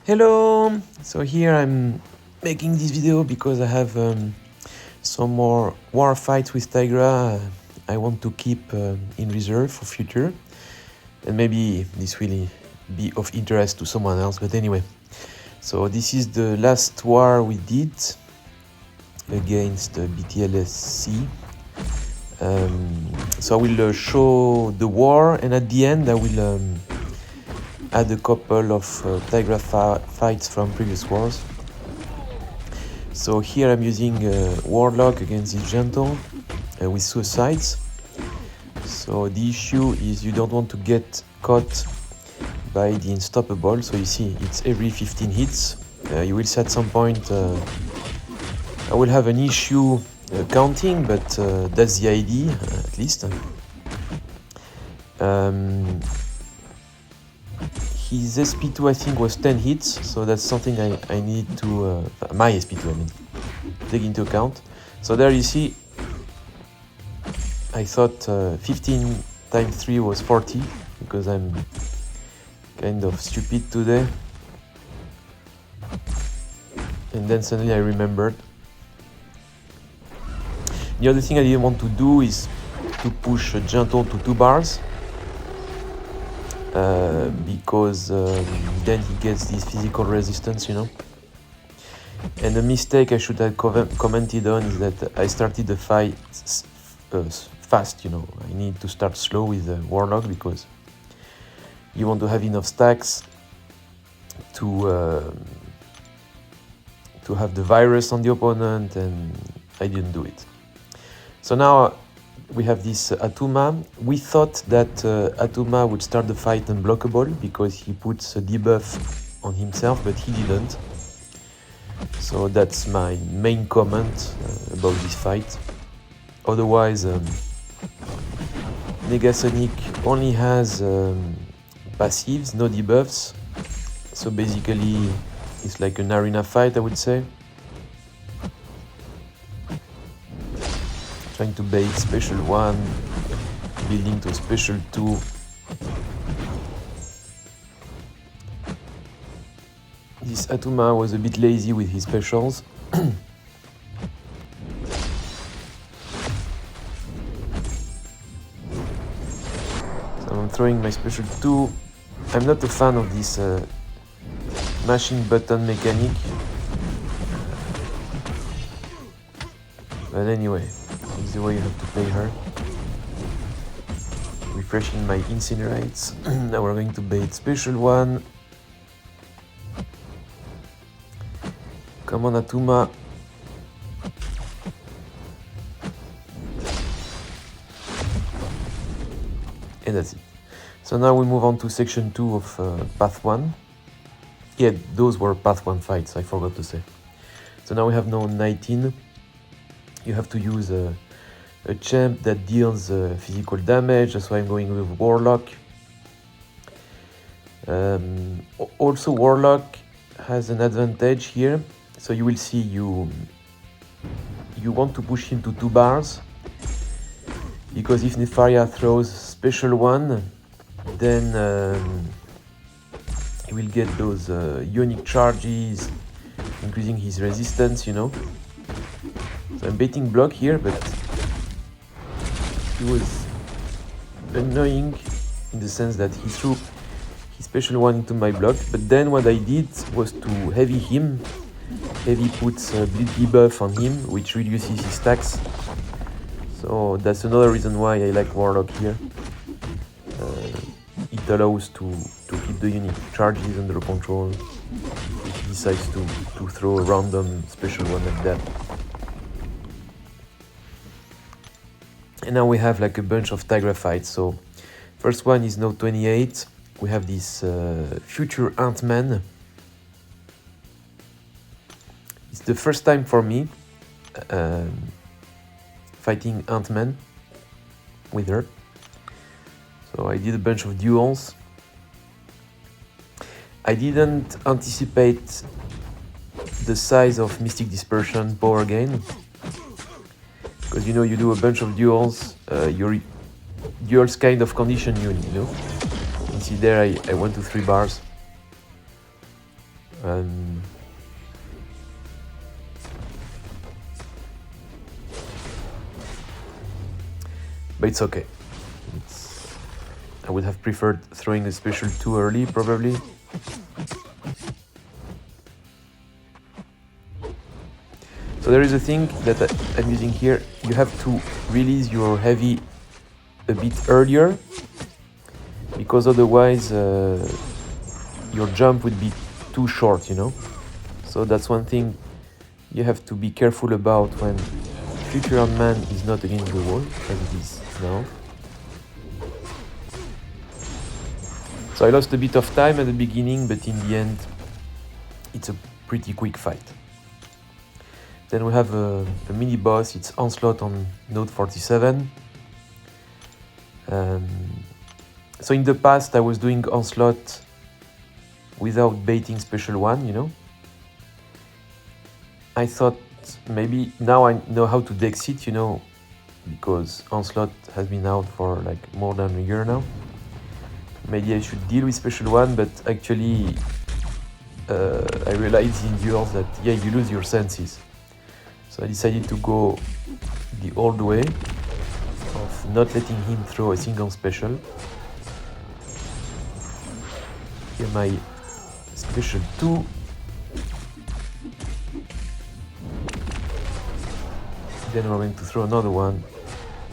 Hello! So here I'm making this video because I have some more war fights with Tigra I want to keep in reserve for future, and maybe this will be of interest to someone else, but anyway. So this is the last war we did against BTLSC. So I will show the war, and at the end I will add a couple of Tigra fights from previous wars. So here I'm using Warlock against this Gentle with suicides. So the issue is you don't want to get caught by the unstoppable. So you see it's every 15 hits. You will see at some point I will have an issue counting, but that's the idea at least. His SP2 I think was 10 hits, so that's something I need to, my SP2 I mean, take into account. So there you see, I thought 15 times 3 was 40, because I'm kind of stupid today. And then suddenly I remembered. The other thing I didn't want to do is to push a Gentle to 2 bars. Because then he gets this physical resistance, you know. And the mistake I should have commented on is that I started the fight fast, you know. I need to start slow with the Warlock because you want to have enough stacks to have the virus on the opponent, and I didn't do it. So now we have this Attuma. We thought that Attuma would start the fight unblockable because he puts a debuff on himself, but he didn't. So that's my main comment about this fight. Otherwise, Negasonic only has passives, no debuffs. So basically, it's like an arena fight, I would say. Trying to bait special 1, building to special 2. This Attuma was a bit lazy with his specials. So I'm throwing my special 2. I'm not a fan of this mashing button mechanic. But anyway, it's the way you have to play her. Refreshing my incinerates. Now we're going to bait special 1. Come on, Attuma. And that's it. So now we move on to section 2 of path 1. Yeah, those were path 1 fights, I forgot to say. So now we have now 19. You have to use a champ that deals physical damage, that's why I'm going with Warlock. Also Warlock has an advantage here, so you will see you want to push him to 2 bars, because if Nefaria throws special 1, then he will get those unique charges, increasing his resistance, you know. So I'm baiting block here, but he was annoying in the sense that he threw his special 1 into my block, but then what I did was to heavy him. Heavy puts a bleed debuff on him, which reduces his stacks. So that's another reason why I like Warlock here. It allows to keep the unique charges under control if he decides to throw a random special 1 like that. And now we have like a bunch of Tigra fights. So first one is now 28. We have this Future Antman. It's the first time for me fighting Antman with her. So I did a bunch of duels. I didn't anticipate the size of Mystic Dispersion power gain. Because you know, you do a bunch of duels, your duels kind of condition you know. You see there I went to 3 bars. But it's okay. I would have preferred throwing a special too early, probably. So there is a thing that I'm using here. You have to release your heavy a bit earlier, because otherwise your jump would be too short, you know. So that's one thing you have to be careful about when Future Antman is not against the wall, as it is now. So I lost a bit of time at the beginning, but in the end, it's a pretty quick fight. Then we have a mini boss. It's Onslaught on node 47. So in the past, I was doing Onslaught without baiting special 1, you know. I thought maybe now I know how to dex it, you know, because Onslaught has been out for like more than a year now. Maybe I should deal with special 1, but actually I realized in duels that, yeah, you lose your senses. So I decided to go the old way of not letting him throw a single special. Here my special 2. Then we're going to throw another one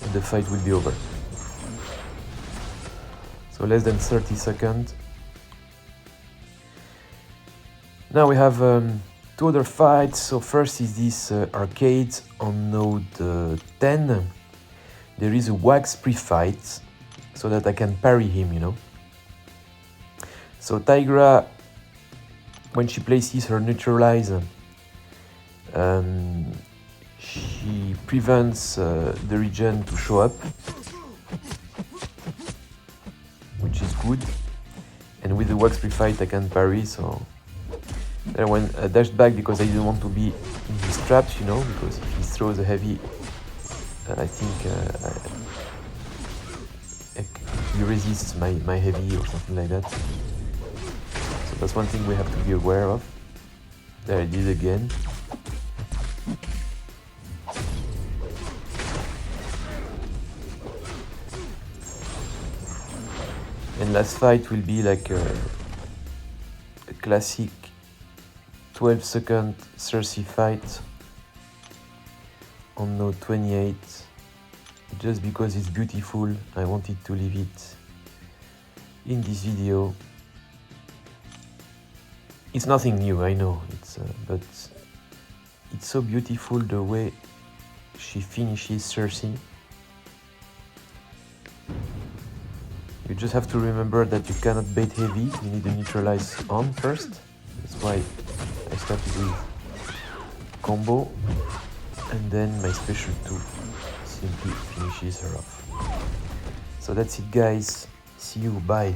and the fight will be over. So less than 30 seconds. Now we have 2 other fights. So first is this arcade on node 10. There is a wax pre-fight so that I can parry him, you know. So Tigra, when she places her neutralize, she prevents the regen to show up, which is good. And with the wax pre-fight I can parry, so then I went dashed back because I didn't want to be in his traps, you know, because if he throws a heavy, I think he resists my heavy or something like that. So that's one thing we have to be aware of. There I did again. And last fight will be like a classic 12-second Sersi fight on node 28. Just because it's beautiful, I wanted to leave it in this video. It's nothing new, I know, but it's so beautiful the way she finishes Sersi. You just have to remember that you cannot bait heavy, you need to neutralize on first. That's why I started with combo, and then my special 2 simply finishes her off. So that's it guys, see you, bye.